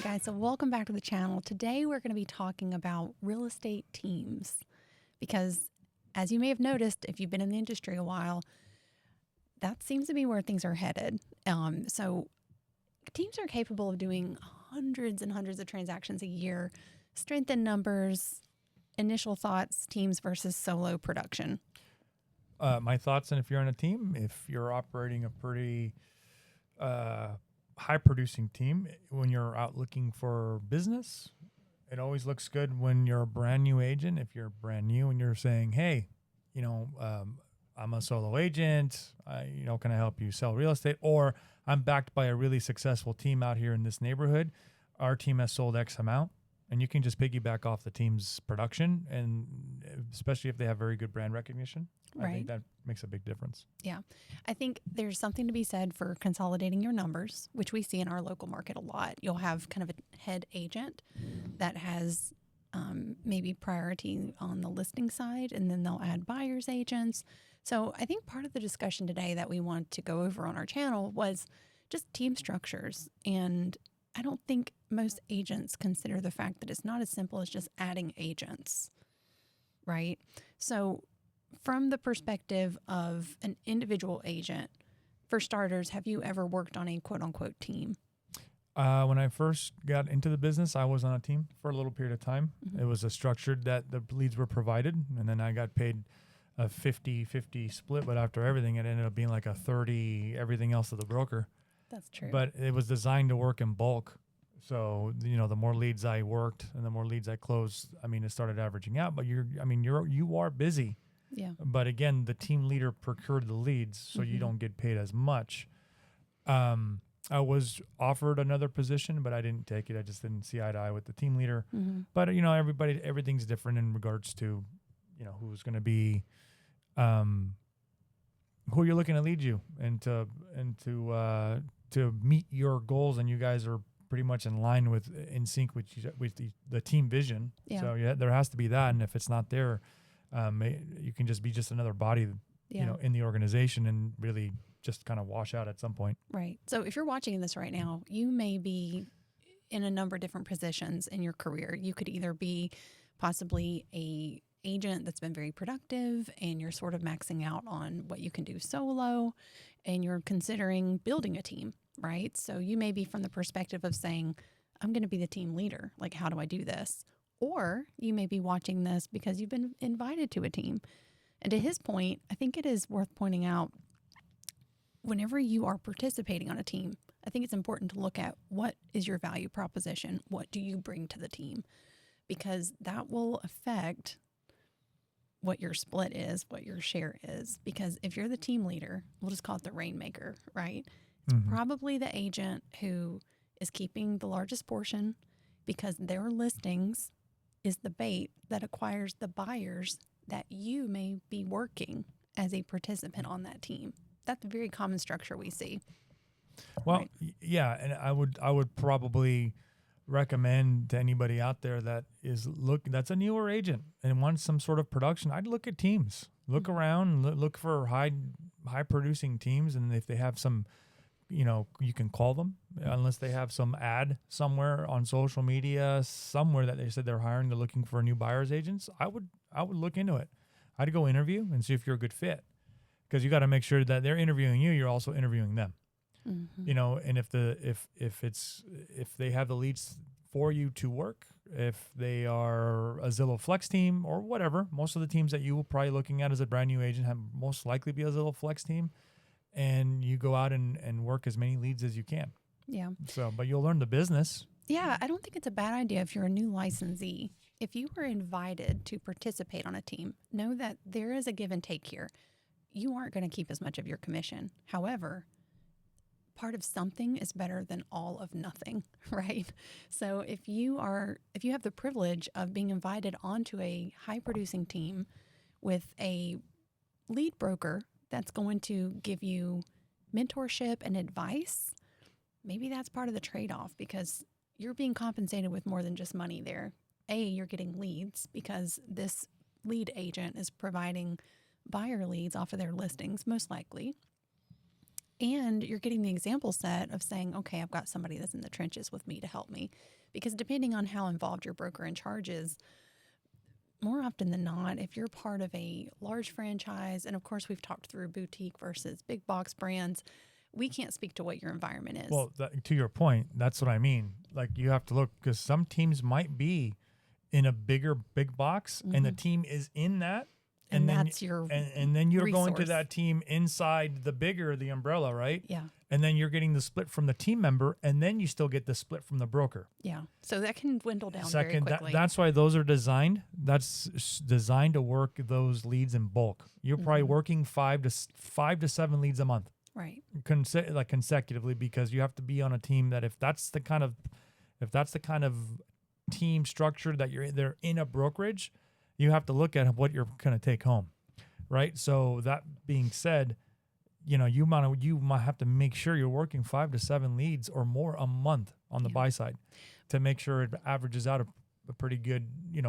right, guys, so welcome back to the channel. Today we're going to be talking about real estate teams because, as you may have noticed, if you've been in the industry a while, that seems to be where things are headed. So teams are capable of doing hundreds and hundreds of transactions a year. Strength in numbers, initial thoughts, teams versus solo production. My thoughts, and if you're on a team, if you're operating a pretty high producing team, when you're out looking for business, it always looks good when you're a brand new agent. If you're brand new and you're saying, hey, I'm a solo agent, can I help you sell real estate? Or I'm backed by a really successful team out here in this neighborhood. Our team has sold X amount. And you can just piggyback off the team's production, and especially if they have very good brand recognition. I think that makes a big difference. Yeah. I think there's something to be said for consolidating your numbers, which we see in our local market a lot. You'll have kind of a head agent that has maybe priority on the listing side, and then they'll add buyer's agents. So I think part of the discussion today that we want to go over on our channel was just team structures. And I don't think most agents consider the fact that it's not as simple as just adding agents, right? So from the perspective of an individual agent, for starters, have you ever worked on a quote unquote team? When I first got into the business, I was on a team for a little period of time. Mm-hmm. It was a structured that the leads were provided, and then I got paid a 50-50 split, but after everything, it ended up being like a 30, everything else to the broker. That's true. But it was designed to work in bulk. So, the more leads I worked and the more leads I closed, it started averaging out, but you are busy. Yeah. But again, the team leader procured the leads, so you don't get paid as much. I was offered another position, but I didn't take it. I just didn't see eye to eye with the team leader. Mm-hmm. But, everything's different in regards to, who's going to be, who you're looking to lead you and to meet your goals, and you guys are pretty much in sync with the team vision. Yeah. So there has to be that, and if it's not there, you can just be another body, in the organization, and really just kind of wash out at some point. Right. So if you're watching this right now, you may be in a number of different positions in your career. You could either be possibly a agent that's been very productive and you're sort of maxing out on what you can do solo, and you're considering building a team, right? So you may be from the perspective of saying, I'm going to be the team leader. Like, how do I do this? Or you may be watching this because you've been invited to a team. And to his point, I think it is worth pointing out, whenever you are participating on a team, I think it's important to look at what is your value proposition? What do you bring to the team? Because that will affect what your split is, what your share is. Because if you're the team leader, we'll just call it the rainmaker, right? It's probably the agent who is keeping the largest portion because their listings is the bait that acquires the buyers that you may be working as a participant on that team. That's a very common structure we see. Well, right? Yeah, and I would probably recommend to anybody out there that that's a newer agent and wants some sort of production. I'd look at teams, look around, look for high producing teams, and if they have some, you can call them, unless they have some ad somewhere on social media somewhere that they said they're hiring, they're looking for new buyers agents. I would look into it. I'd go interview and see if you're a good fit, because you got to make sure that they're interviewing you, you're also interviewing them. Mm-hmm. And if they have the leads for you to work, if they are a Zillow Flex team or whatever, most of the teams that you will probably looking at as a brand new agent have most likely be a Zillow Flex team, and you go out and work as many leads as you can. Yeah. So, but you'll learn the business. Yeah, I don't think it's a bad idea if you're a new licensee. If you were invited to participate on a team, know that there is a give and take here. You aren't going to keep as much of your commission. However, part of something is better than all of nothing, right? So if you have the privilege of being invited onto a high producing team with a lead broker that's going to give you mentorship and advice, maybe that's part of the trade-off, because you're being compensated with more than just money there. You're getting leads because this lead agent is providing buyer leads off of their listings, most likely. And you're getting the example set of saying, okay, I've got somebody that's in the trenches with me to help me. Because depending on how involved your broker in charge is, more often than not, if you're part of a large franchise, and of course we've talked through boutique versus big box brands, we can't speak to what your environment is. Well, to your point, that's what I mean. Like you have to look because some teams might be in a big box, and the team is in that, and then that's your and then you're going to resource. that team inside the umbrella, right? Yeah. And then you're getting the split from the team member, and then you still get the split from the broker. Yeah. So that can dwindle down very Second, quickly. that's why those are designed. That's designed to work those leads in bulk. You're probably working 5 to 7 leads a month. Right. Consecutively, because you have to be on a team that if that's the kind of team structure that they're in a brokerage, you have to look at what you're going to take home, right? So that being said, you might have to make sure you're working 5 to 7 leads or more a month on the buy side to make sure it averages out a pretty good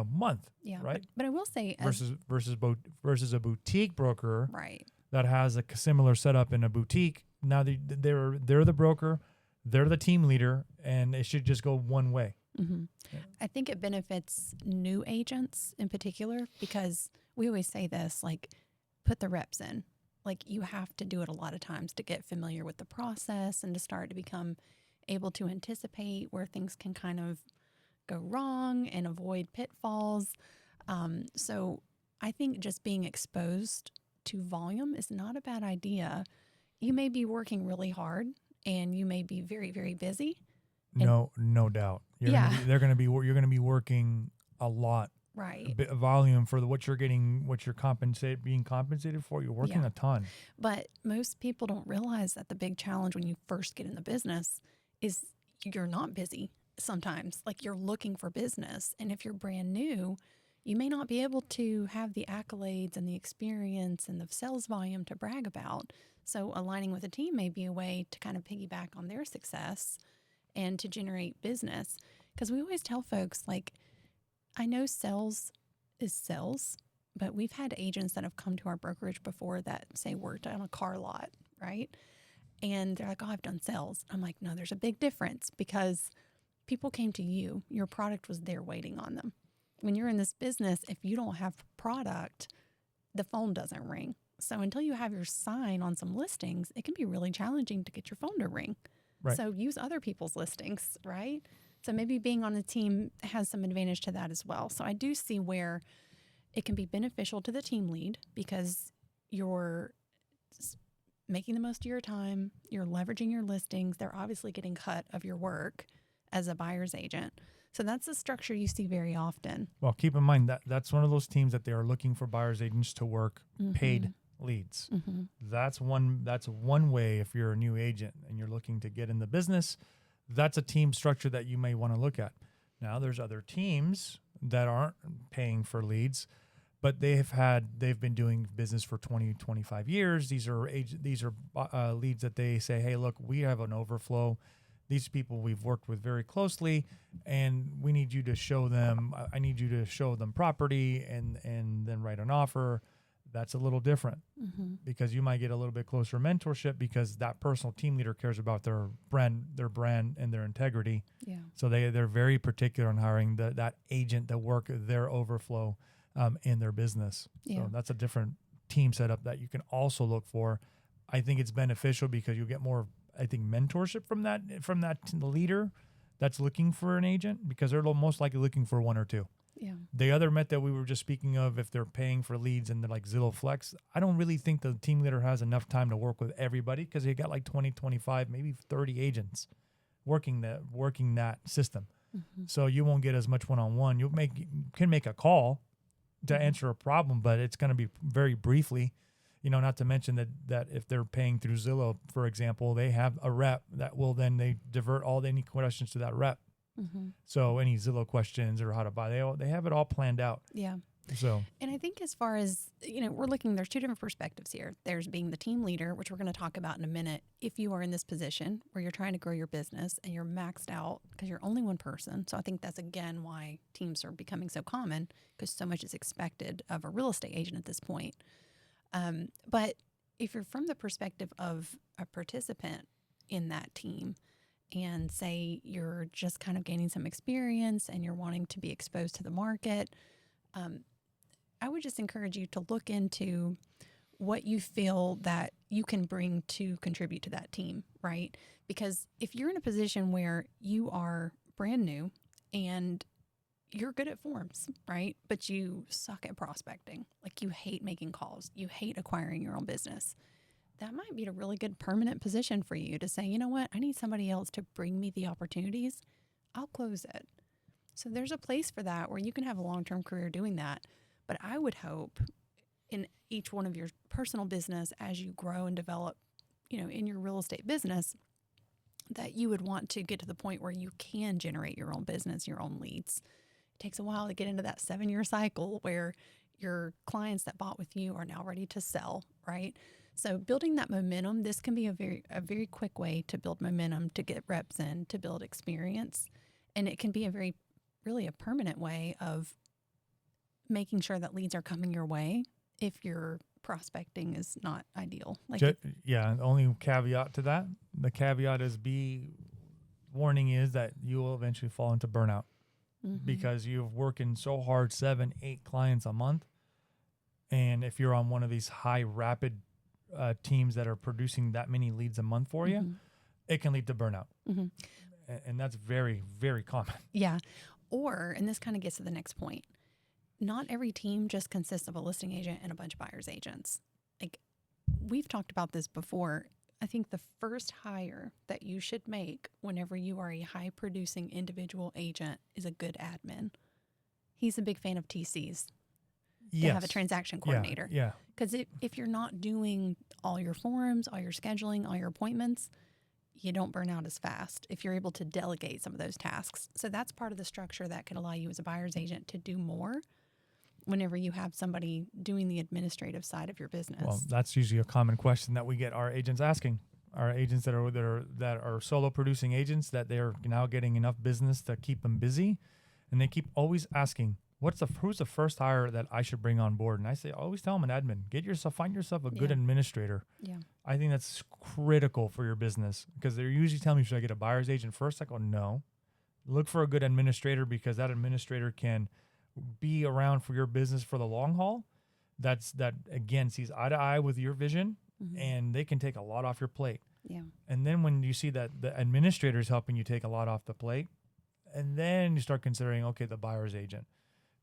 month. Yeah. Right. But I will say, versus a boutique broker, right. that has a similar setup in a boutique. Now they're the broker, they're the team leader, and it should just go one way. Mm-hmm. Yeah. I think it benefits new agents in particular because we always say this, like, put the reps in. Like, you have to do it a lot of times to get familiar with the process and to start to become able to anticipate where things can kind of go wrong and avoid pitfalls. So I think just being exposed to volume is not a bad idea. You may be working really hard and you may be very, very busy. No doubt. You're going to be working a lot. Right. A bit of volume for what you're being compensated for. You're working a ton. But most people don't realize that the big challenge when you first get in the business is you're not busy sometimes. Like, you're looking for business. And if you're brand new, you may not be able to have the accolades and the experience and the sales volume to brag about. So aligning with a team may be a way to kind of piggyback on their success and to generate business. Because we always tell folks, like, I know sales is sales, but we've had agents that have come to our brokerage before that say worked on a car lot, right? And they're like, oh, I've done sales. I'm like, no, there's a big difference because people came to you. Your product was there waiting on them. When you're in this business, if you don't have product, the phone doesn't ring. So until you have your sign on some listings, it can be really challenging to get your phone to ring. Right. So use other people's listings, right? So maybe being on a team has some advantage to that as well. So I do see where it can be beneficial to the team lead because you're making the most of your time, you're leveraging your listings, they're obviously getting cut of your work as a buyer's agent. So that's a structure you see very often. Well, keep in mind that that's one of those teams that they are looking for buyer's agents to work paid leads. Mm-hmm. That's one way if you're a new agent and you're looking to get in the business. That's a team structure that you may want to look at. Now, there's other teams that aren't paying for leads, but they've been doing business for 20, 25 years. These are leads that they say, hey, look, we have an overflow. These people we've worked with very closely, and we need you to show them. I need you to show them property and then write an offer. That's a little different because you might get a little bit closer mentorship because that personal team leader cares about their brand and their integrity. Yeah. So they're very particular on hiring that agent to work their overflow in their business. Yeah. So that's a different team setup that you can also look for. I think it's beneficial because you get more, I think, mentorship from that leader that's looking for an agent because they're most likely looking for one or two. Yeah. The other method we were just speaking of, if they're paying for leads and they're like Zillow Flex, I don't really think the team leader has enough time to work with everybody because they got like 20, 25, maybe 30 agents working that system. Mm-hmm. So you won't get as much one-on-one. You can make a call to answer a problem, but it's going to be very briefly. Not to mention that if they're paying through Zillow, for example, they have a rep that will then they divert any questions to that rep. Mm-hmm. So any Zillow questions or how to buy, they have it all planned out. Yeah. So, and I think as far as, we're looking, there's two different perspectives here. There's being the team leader, which we're going to talk about in a minute. If you are in this position where you're trying to grow your business and you're maxed out because you're only one person. So I think that's, again, why teams are becoming so common because so much is expected of a real estate agent at this point. But if you're from the perspective of a participant in that team, and say you're just kind of gaining some experience and you're wanting to be exposed to the market, I would just encourage you to look into what you feel that you can bring to contribute to that team, right? Because if you're in a position where you are brand new and you're good at forms, right? But you suck at prospecting, like you hate making calls, you hate acquiring your own business, that might be a really good permanent position for you to say, you know what, I need somebody else to bring me the opportunities. I'll close it. So there's a place for that where you can have a long-term career doing that. But I would hope in each one of your personal business, as you grow and develop, in your real estate business, that you would want to get to the point where you can generate your own business, your own leads. It takes a while to get into that 7-year cycle where your clients that bought with you are now ready to sell, right? So building that momentum, this can be a very quick way to build momentum, to get reps in, to build experience. And it can be really a permanent way of making sure that leads are coming your way if your prospecting is not ideal. The only caveat to that, the caveat is warning is that you will eventually fall into burnout because you're working so hard, 7, 8 clients a month. And if you're on one of these high rapid teams that are producing that many leads a month for you, it can lead to burnout. And that's very, very common. Yeah. And this kind of gets to the next point. Not every team just consists of a listing agent and a bunch of buyer's agents. Like we've talked about this before. I think the first hire that you should make whenever you are a high producing individual agent is a good admin. He's a big fan of TCs. They have a transaction coordinator. Yeah. Because if you're not doing all your forms, all your scheduling, all your appointments, you don't burn out as fast if you're able to delegate some of those tasks. So that's part of the structure that could allow you as a buyer's agent to do more whenever you have somebody doing the administrative side of your business. Well, that's usually a common question that we get our agents asking. Our agents that are solo producing agents, that they're now getting enough business to keep them busy, and they keep always asking, who's the first hire that I should bring on board? And I say, always tell them an admin. Find yourself a good administrator. Yeah. I think that's critical for your business because they're usually telling me, should I get a buyer's agent first? I go, no. Look for a good administrator because that administrator can be around for your business for the long haul. That again sees eye to eye with your vision, and they can take a lot off your plate. Yeah. And then when you see that the administrator is helping you take a lot off the plate, and then you start considering, okay, the buyer's agent.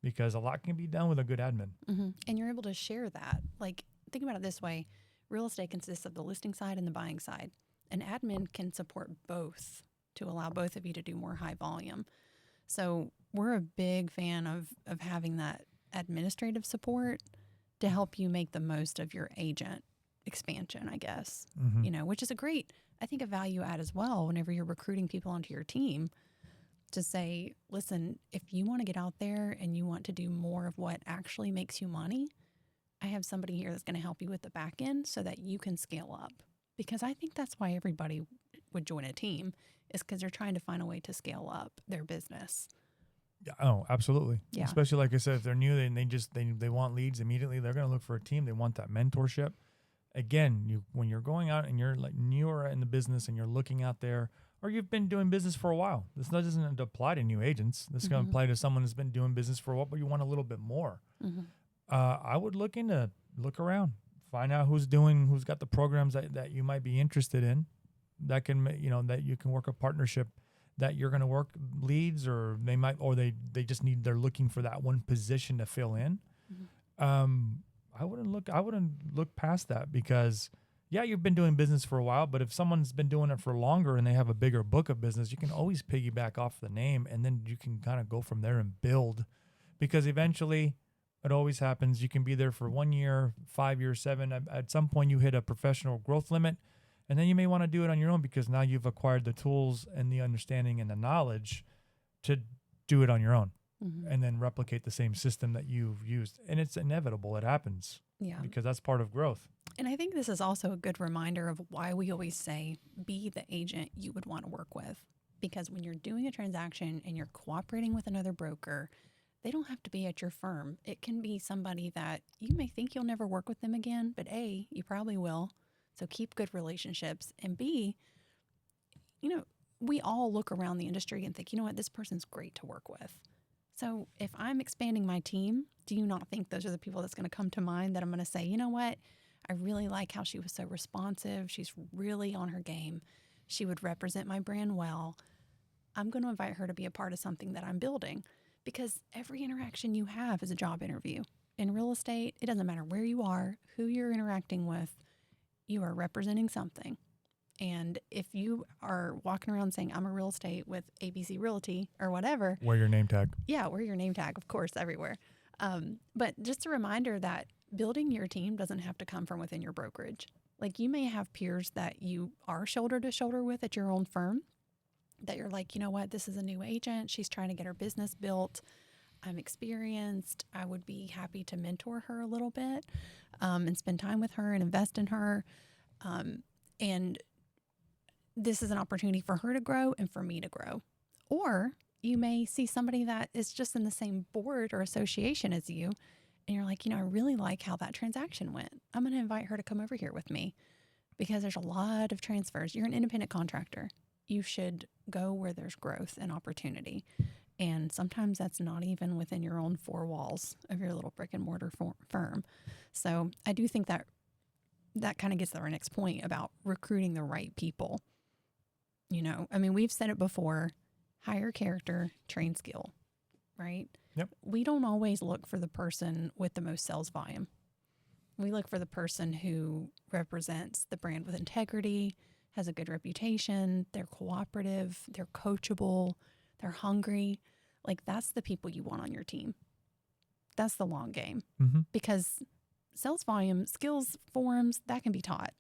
Because a lot can be done with a good admin. And you're able to share that. Like, think about it this way. Real estate consists of the listing side and the buying side. An admin can support both to allow both of you to do more high volume. So we're a big fan of having that administrative support to help you make the most of your agent expansion, I guess, which is I think a value add as well whenever you're recruiting people onto your team. To say, listen, if you want to get out there and you want to do more of what actually makes you money, I have somebody here that's going to help you with the back end so that you can scale up. Because I think that's why everybody would join a team, is because they're trying to find a way to scale up their business. Yeah, oh, absolutely. Yeah. Especially like I said, if they're new and they want leads immediately, they're going to look for a team. They want that mentorship. Again, when you're going out and you're like newer in the business and you're looking out there, or you've been doing business for a while. This doesn't apply to new agents. This is going to apply to someone who's been doing business for a while, but you want a little bit more. I would look around, find out who's got the programs that you might be interested in, that can, that you can work a partnership, that you're going to work leads, or they just they're looking for that one position to fill in. I wouldn't look past that because, yeah, you've been doing business for a while, but if someone's been doing it for longer and they have a bigger book of business, you can always piggyback off the name, and then you can kind of go from there and build, because eventually it always happens. You can be there for 1 year, 5 years, 7. At some point you hit a professional growth limit, and then you may want to do it on your own because now you've acquired the tools and the understanding and the knowledge to do it on your own and then replicate the same system that you've used. And it's inevitable. It happens. Yeah. Because that's part of growth. And I think this is also a good reminder of why we always say, be the agent you would want to work with. Because when you're doing a transaction and you're cooperating with another broker, they don't have to be at your firm. It can be somebody that you may think you'll never work with them again, but A, you probably will. So keep good relationships. And B, we all look around the industry and think, you know what, this person's great to work with. So if I'm expanding my team, do you not think those are the people that's going to come to mind that I'm going to say, you know what, I really like how she was so responsive. She's really on her game. She would represent my brand well. I'm going to invite her to be a part of something that I'm building, because every interaction you have is a job interview. In real estate, it doesn't matter where you are, who you're interacting with, you are representing something. And if you are walking around saying, I'm a real estate with ABC Realty or whatever, Wear your name tag. yeah, wear your name tag, of course, everywhere. But just a reminder that building your team doesn't have to come from within your brokerage. Like, you may have peers that you are shoulder to shoulder with at your own firm that you're like, you know what, this is a new agent. She's trying to get her business built. I'm experienced. I would be happy to mentor her a little bit and spend time with her and invest in her. And this is an opportunity for her to grow and for me to grow. Or you may see somebody that is just in the same board or association as you, and you're like, I really like how that transaction went. I'm going to invite her to come over here with me, because there's a lot of transfers. You're an independent contractor. You should go where there's growth and opportunity. And sometimes that's not even within your own four walls of your little brick and mortar firm. So I do think that kind of gets to our next point about recruiting the right people. We've said it before, hire character, train skill, right? Yep. We don't always look for the person with the most sales volume. We look for the person who represents the brand with integrity, has a good reputation, they're cooperative, they're coachable, they're hungry. Like, that's the people you want on your team. That's the long game. Mm-hmm. Because sales volume, skills, forms, that can be taught.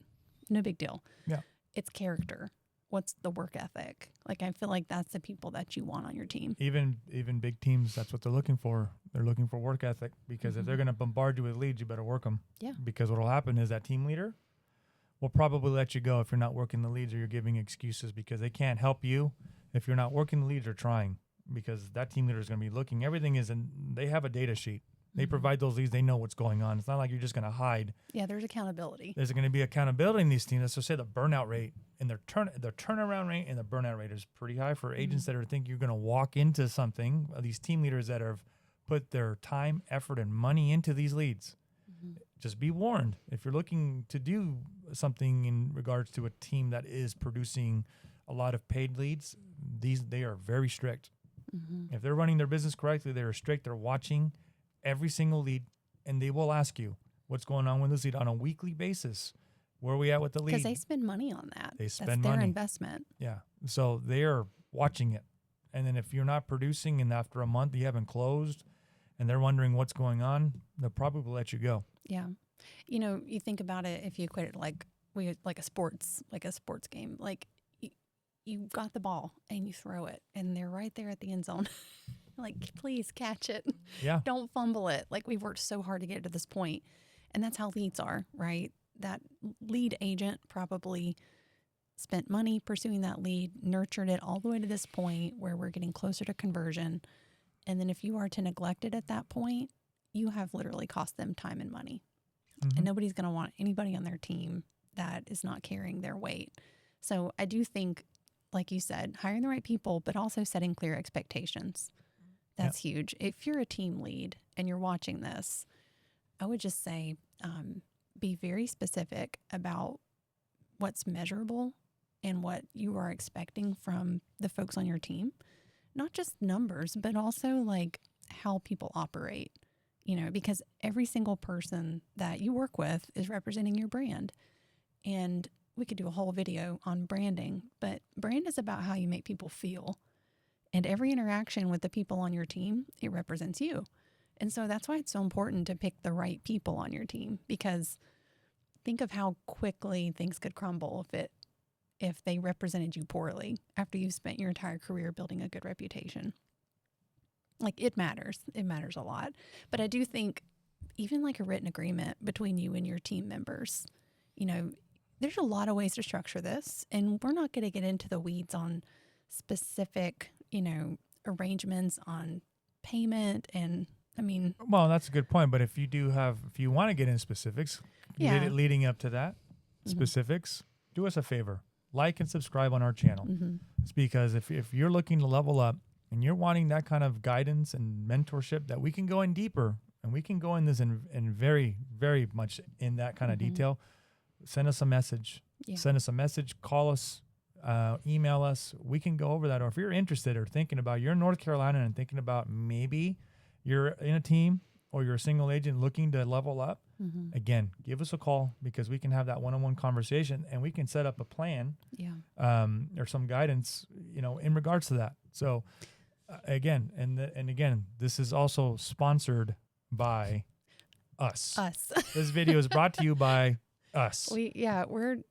No big deal. Yeah. It's character. What's the work ethic? Like, I feel like that's the people that you want on your team. Even big teams, that's what they're looking for. They're looking for work ethic, because if they're going to bombard you with leads, you better work them. Yeah. Because what will happen is that team leader will probably let you go if you're not working the leads, or you're giving excuses, because they can't help you if you're not working the leads or trying, because that team leader is going to be looking. Everything is they have a data sheet. They provide those leads. They know what's going on. It's not like you're just going to hide. Yeah, there's accountability. There's going to be accountability in these teams. Let's just say the burnout rate and their turnaround rate and the burnout rate is pretty high for agents that think you're going to walk into something. These team leaders that have put their time, effort, and money into these leads. Just be warned. If you're looking to do something in regards to a team that is producing a lot of paid leads, they are very strict. If they're running their business correctly, they're strict. They're watching every single lead, and they will ask you what's going on with this lead on a weekly basis. Where are we at with the lead? Because they spend money on that. They spend That's their money. investment. Yeah. So they're watching it. And then if you're not producing and after a month you haven't closed and they're wondering what's going on, they'll probably let you go. Yeah. You think about it, if you equate it like a sports game. Like, you got the ball and you throw it and they're right there at the end zone. Like, please catch it. Yeah. Don't fumble it. Like, we've worked so hard to get to this point. And that's how leads are, right? That lead agent probably spent money pursuing that lead, nurtured it all the way to this point where we're getting closer to conversion. And then if you are to neglect it at that point, you have literally cost them time and money. And nobody's going to want anybody on their team that is not carrying their weight. So I do think, like you said, hiring the right people, but also setting clear expectations. That's huge. If you're a team lead and you're watching this, I would just say be very specific about what's measurable and what you are expecting from the folks on your team. Not just numbers, but also like how people operate, because every single person that you work with is representing your brand. And we could do a whole video on branding, but brand is about how you make people feel. And every interaction with the people on your team, it represents you. And so that's why it's so important to pick the right people on your team, because think of how quickly things could crumble if they represented you poorly after you've spent your entire career building a good reputation. Like, it matters. It matters a lot. But I do think even like a written agreement between you and your team members, there's a lot of ways to structure this, and we're not going to get into the weeds on specific, arrangements on payment. And I mean, Well, that's a good point. But if you want to get into specifics, yeah. leading up to that, Mhm. specifics, do us a favor. Like and subscribe on our channel. Mm-hmm. It's because if you're looking to level up and you're wanting that kind of guidance and mentorship that we can go in deeper and we can go in this in very, very much in that kind of Mhm. detail, send us a message. Yeah. Send us a message, call us, email us. We can go over that. Or if you're interested or thinking about, you're in North Carolina and thinking about maybe you're in a team or you're a single agent looking to level up, Mm-hmm. again, give us a call because we can have that one-on-one conversation and we can set up a plan Yeah. or some guidance, in regards to that. So again, and again, this is also sponsored by us. Us. This video is brought to you by us. We're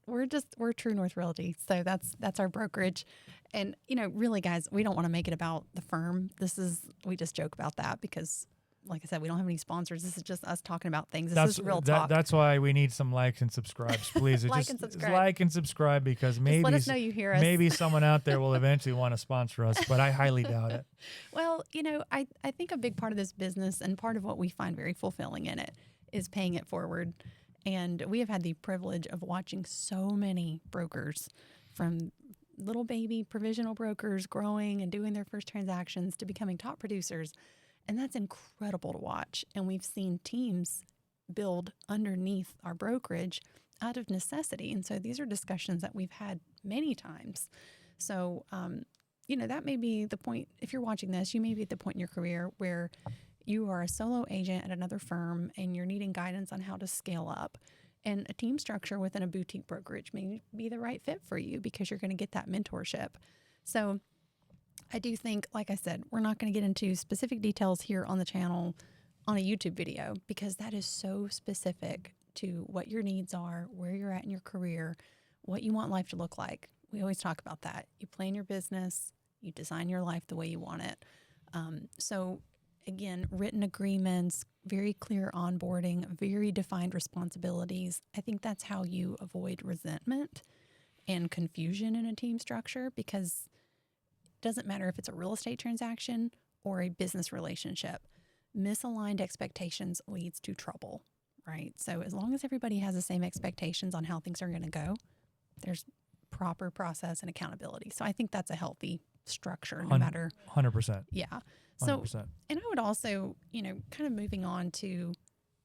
True North Realty. So that's our brokerage. And really guys, we don't want to make it about the firm. We just joke about that because like I said, we don't have any sponsors. This is just us talking about things. This is real talk. That's why we need some likes and subscribes, please. And subscribe. Like and subscribe because maybe Just let us know you hear us. maybe someone out there will eventually want to sponsor us, but I highly doubt it. Well, I think a big part of this business and part of what we find very fulfilling in it is paying it forward. And we have had the privilege of watching so many brokers, from little baby provisional brokers growing and doing their first transactions to becoming top producers. And that's incredible to watch. And we've seen teams build underneath our brokerage out of necessity. And so these are discussions that we've had many times. So, that may be the point. If you're watching this, you may be at the point in your career where you are a solo agent at another firm and you're needing guidance on how to scale up. And a team structure within a boutique brokerage may be the right fit for you because you're going to get that mentorship. So I do think, like I said, we're not going to get into specific details here on the channel on a YouTube video because that is so specific to what your needs are, where you're at in your career, what you want life to look like. We always talk about that. You plan your business, you design your life the way you want it. So again, written agreements, very clear onboarding, very defined responsibilities. I think that's how you avoid resentment and confusion in a team structure because it doesn't matter if it's a real estate transaction or a business relationship. Misaligned expectations leads to trouble, right? So as long as everybody has the same expectations on how things are going to go, there's proper process and accountability. So I think that's a healthy structure no matter. 100%. Yeah. So, 100%. and I would also, kind of moving on to,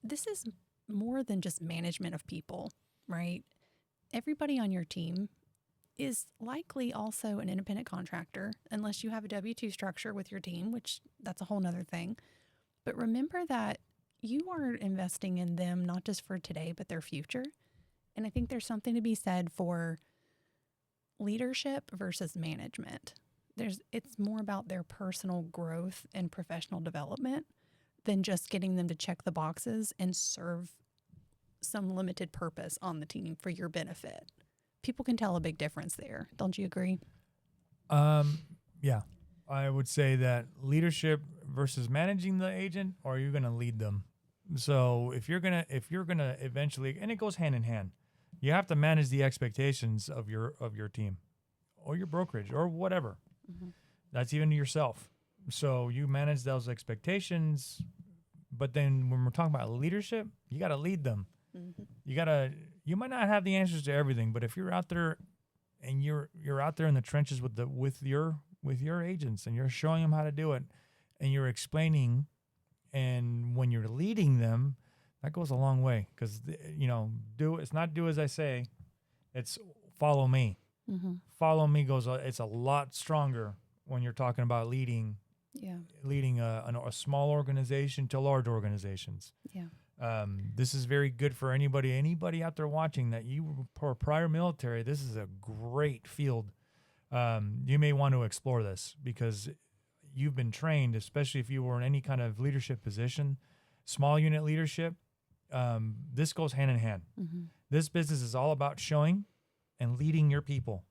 this is more than just management of people, right? Everybody on your team is likely also an independent contractor, unless you have a W-2 structure with your team, which that's a whole nother thing. But remember that you are investing in them, not just for today, but their future. And I think there's something to be said for leadership versus management. It's more about their personal growth and professional development than just getting them to check the boxes and serve some limited purpose on the team for your benefit. People can tell a big difference there. Don't you agree? Yeah, I would say that leadership versus managing the agent, or you're going to lead them. So if you're gonna eventually, and it goes hand in hand, you have to manage the expectations of your team, or your brokerage, or whatever. Mm-hmm. That's even yourself. So you manage those expectations, but then when we're talking about leadership, you got to lead them. Mm-hmm. You might not have the answers to everything, but if you're out there and you're out there in the trenches with your agents and you're showing them how to do it and you're explaining, and when you're leading them, that goes a long way because it's not do as I say, it's follow me. Mm-hmm. Follow me it's a lot stronger when you're talking about leading a small organization to large organizations. Yeah. This is very good for anybody out there watching that you were prior military. This is a great field. You may want to explore this because you've been trained, especially if you were in any kind of leadership position, small unit leadership. This goes hand in hand. Mm-hmm. This business is all about showing and leading your people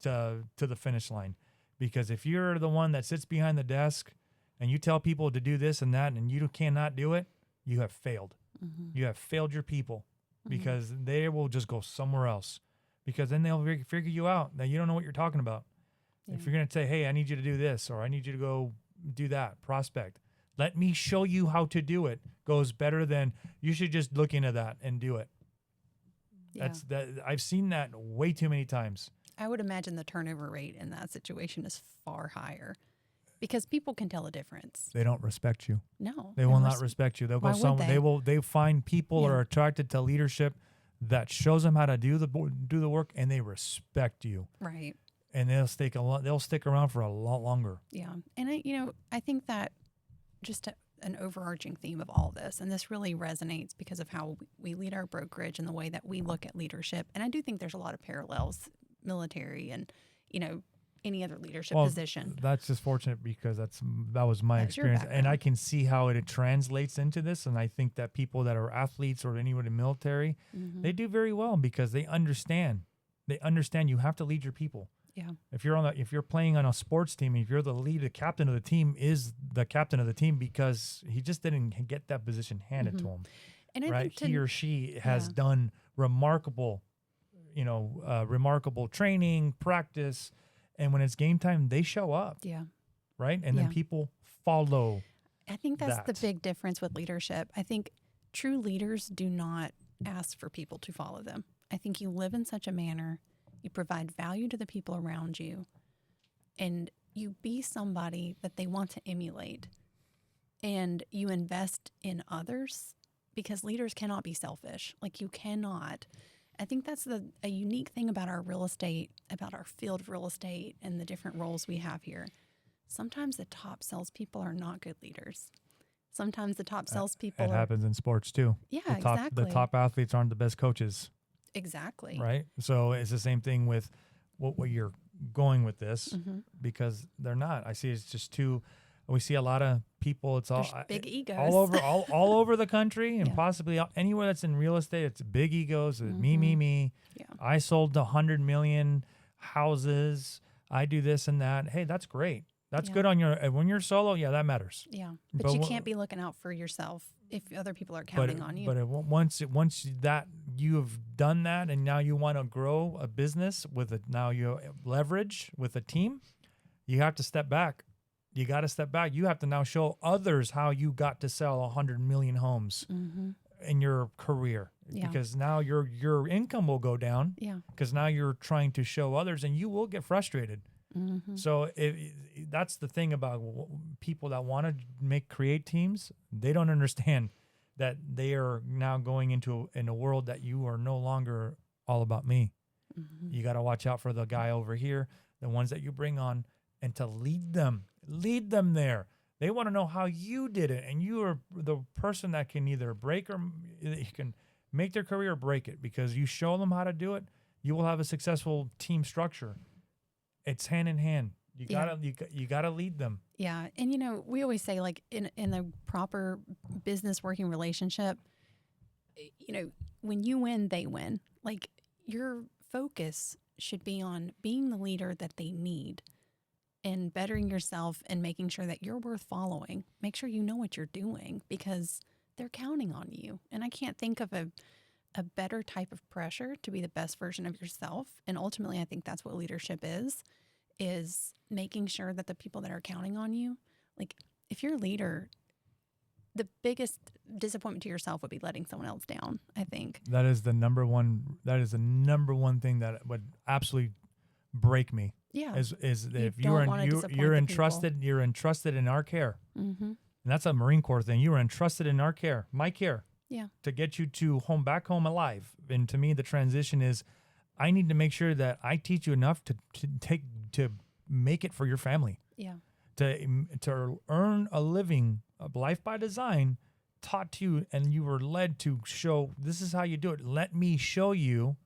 to the finish line. Because if you're the one that sits behind the desk and you tell people to do this and that and you cannot do it, you have failed. Mm-hmm. You have failed your people because they will just go somewhere else because then they'll figure you out that you don't know what you're talking about. Yeah. If you're going to say, hey, I need you to do this or I need you to go do that, prospect, Let me show you how to do it goes better than you should just look into that and do it. Yeah. I've seen that way too many times. I would imagine the turnover rate in that situation is far higher because people can tell a difference. They don't respect you. No, They will not respect you. They'll why go would they find people that Yeah. are attracted to leadership that shows them how to do the work, and they respect you. Right. And they'll stick around for a lot longer. Yeah. And I think that just an overarching theme of all this, and this really resonates because of how we lead our brokerage and the way that we look at leadership. And I do think there's a lot of parallels, military and, any other leadership position. That's just fortunate because that was my That's your experience, and I background. can see how it translates into this. And I think that people that are athletes or anyone in the military, Mhm. they do very well because they understand. They understand you have to lead your people. Yeah. If you're playing on a sports team, if you're the captain of the team is the captain of the team because he just didn't get that position handed to him, And I right? think He or she has yeah. done remarkable training, practice, and when it's game time, they show up, yeah. right? And then Yeah. people follow. I think that's the that. big difference with leadership. I think true leaders do not ask for people to follow them. I think you live in such a manner, you provide value to the people around you, and you be somebody that they want to emulate. And you invest in others because leaders cannot be selfish. Like you cannot. I think that's a unique thing about our real estate, about our field of real estate and the different roles we have here. Sometimes the top salespeople are not good leaders. Sometimes the top salespeople It are. happens in sports too. Yeah, The exactly. top athletes aren't the best coaches, Exactly. right? So it's the same thing with what you're going with this Mm-hmm. because they're not. I see it's just too. We see a lot of people. It's all There's big egos. all over the country and Yeah. possibly anywhere that's in real estate. It's big egos. It's me, me, Mhm. me. Yeah. I sold 100 million houses. I do this and that. Hey, that's great. That's Yeah. good on your when you're solo. Yeah, that matters. Yeah. But, But you wha- can't be looking out for yourself if other people are counting on you. But once that you have done that, and now you want to grow a business with it, now you leverage with a team, you have to step back. You got to step back. You have to now show others how you got to sell 100 million homes Mm-hmm. in your career, Yeah. because now your income will go down Yeah. because now you're trying to show others, and you will get frustrated. Mm-hmm. So that's the thing about people that want to create teams. They don't understand that they are now going in a world that you are no longer all about me. Mm-hmm. You got to watch out for the guy over here, the ones that you bring on, and to lead them there. They want to know how you did it, and you are the person that can either break or you can make their career or break it, because you show them how to do it. You will have a successful team structure. It's hand in hand. You Yeah. gotta lead them. Yeah. And, we always say, like, in a proper business working relationship, when you win, they win. Like, your focus should be on being the leader that they need and bettering yourself and making sure that you're worth following. Make sure you know what you're doing because they're counting on you. And I can't think of a better type of pressure to be the best version of yourself. And ultimately, I think that's what leadership is making sure that the people that are counting on you, like if you're a leader, the biggest disappointment to yourself would be letting someone else down, I think. That is the number one thing that would absolutely break me. Yeah. Is that if don't wanna disappoint you're the entrusted in our care. Mm-hmm. And that's a Marine Corps thing. You were entrusted in our care, my care. Yeah. To get you back home alive. And to me, the transition is, I need to make sure that I teach you enough to make it for your family, Yeah. to earn a living, a life by design, taught to you, and you were led to show this is how you do it. Let me show you,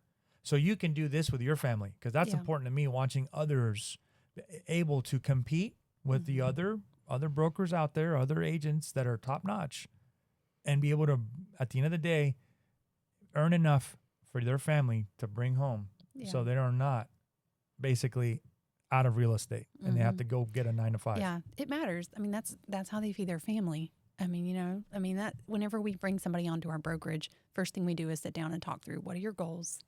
so you can do this with your family, because that's Yeah. important to me. Watching others able to compete with the other brokers out there, other agents that are top notch, and be able to, at the end of the day, earn enough for their family to bring home, Yeah. so they are not basically out of real estate and they have Mhm. to go get a 9 to 5. Yeah, it matters. I mean, that's how they feed their family. I mean, that whenever we bring somebody onto our brokerage, first thing we do is sit down and talk through, what are your goals?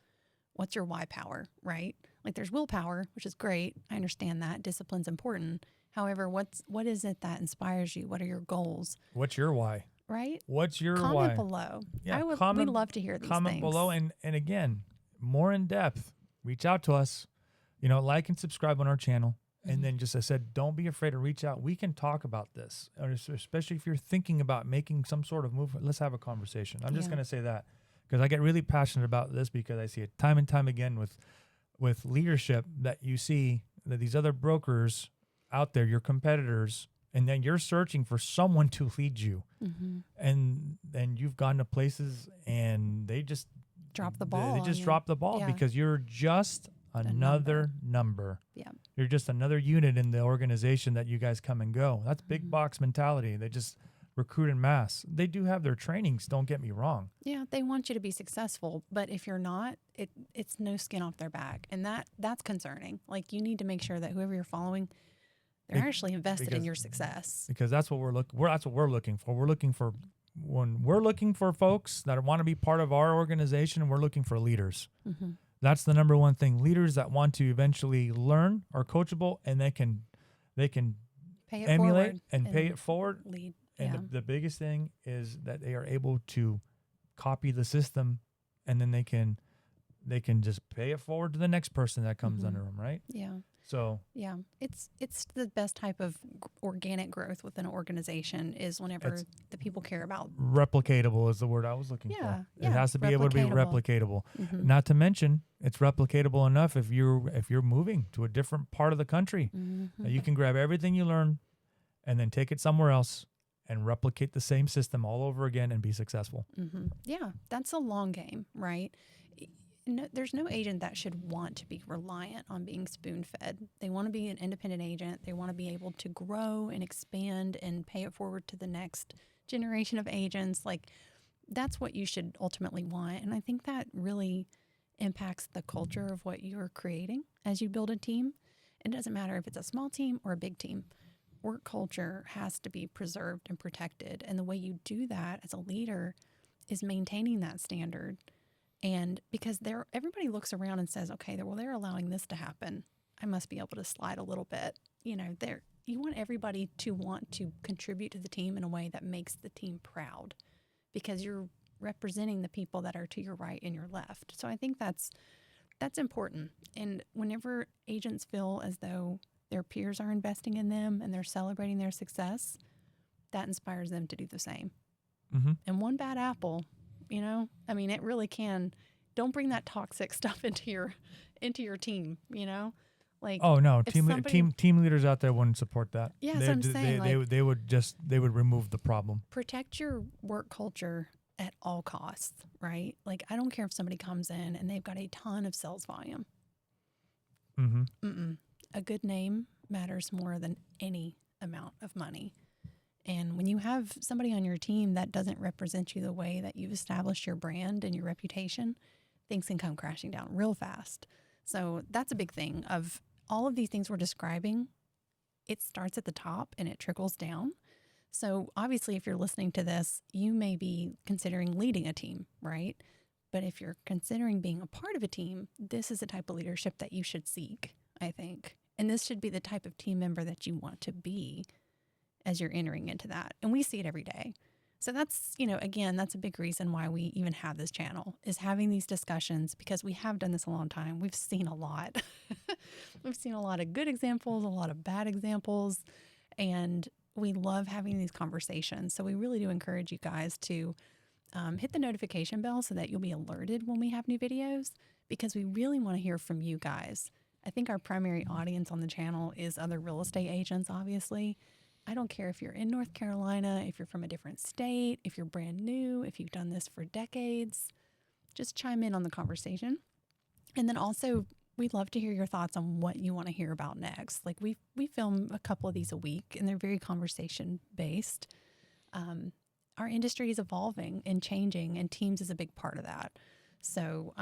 What's your why power, right? Like there's willpower, which is great. I understand that. Discipline's important. However, what is it that inspires you? What are your goals? What's your why? Right? What's your Comment why? below. Yeah, We love to hear these comment things. below, and again, more in depth. Reach out to us. Like and subscribe on our channel. And then just, I said, don't be afraid to reach out. We can talk about this, especially if you're thinking about making some sort of move. Let's have a conversation. I'm just Yeah. going to say that because I get really passionate about this because I see it time and time again with leadership that you see that these other brokers out there, your competitors, and then you're searching for someone to lead you. Mm-hmm. And then you've gone to places and they just Drop the ball. They just drop the ball Yeah. because you're just another number. Yeah. You're just another unit in the organization that you guys come and go. That's big box mentality. They just recruit in mass. They do have their trainings, don't get me wrong. Yeah, they want you to be successful, but if you're not, it's no skin off their back. And that's concerning. Like, you need to make sure that whoever you're following, they're actually invested in your success. Because that's what that's what we're looking for. We're looking for folks that want to be part of our organization, we're looking for leaders. Mm-hmm. That's the number one thing. Leaders that want to eventually learn, are coachable, and they can Pay it emulate forward and pay it forward. Lead. And Yeah. the biggest thing is that they are able to copy the system, and then they can just pay it forward to the next person that comes under them, right? Yeah. So Yeah, it's the best type of organic growth within an organization is whenever the people care about. replicatable is the word I was looking for. Yeah, It has to be able to be replicatable. Mhm. Not to mention, it's replicatable enough if you're moving to a different part of the country, Mhm. that you can grab everything you learn and then take it somewhere else and replicate the same system all over again and be successful. Mhm. Yeah, that's a long game, right? No, there's no agent that should want to be reliant on being spoon-fed. They want to be an independent agent. They want to be able to grow and expand and pay it forward to the next generation of agents. Like, that's what you should ultimately want. And I think that really impacts the culture of what you're creating as you build a team. It doesn't matter if it's a small team or a big team. Work culture has to be preserved and protected. And the way you do that as a leader is maintaining that standard. And because everybody looks around and says, okay, they're allowing this to happen, I must be able to slide a little bit. You want everybody to want to contribute to the team in a way that makes the team proud, because you're representing the people that are to your right and your left. So I think that's important. And whenever agents feel as though their peers are investing in them and they're celebrating their success, that inspires them to do the same. Mm-hmm. And one bad apple, it really can. Don't bring that toxic stuff into your team, Like, oh no, if team leaders out there wouldn't support that. Yeah, that's what I'm saying. They would remove the problem. Protect your work culture at all costs, right? Like, I don't care if somebody comes in and they've got a ton of sales volume. Mm-hmm. A good name matters more than any amount of money. And when you have somebody on your team that doesn't represent you the way that you've established your brand and your reputation, things can come crashing down real fast. So that's a big thing. Of all of these things we're describing, it starts at the top and it trickles down. So obviously, if you're listening to this, you may be considering leading a team, right? But if you're considering being a part of a team, this is the type of leadership that you should seek, I think. And this should be the type of team member that you want to be as you're entering into that. And we see it every day. So that's, again, that's a big reason why we even have this channel, is having these discussions, because we have done this a long time. We've seen a lot. We've seen a lot of good examples, a lot of bad examples, and we love having these conversations. So we really do encourage you guys to hit the notification bell so that you'll be alerted when we have new videos, because we really want to hear from you guys. I think our primary audience on the channel is other real estate agents, obviously. I don't care if you're in North Carolina, if you're from a different state, if you're brand new, if you've done this for decades, just chime in on the conversation. And then also, we'd love to hear your thoughts on what you want to hear about next. Like, we film a couple of these a week, and they're very conversation based. Our industry is evolving and changing, and Teams is a big part of that. So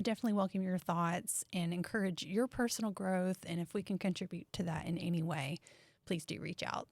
definitely welcome your thoughts and encourage your personal growth. And if we can contribute to that in any way, please do reach out.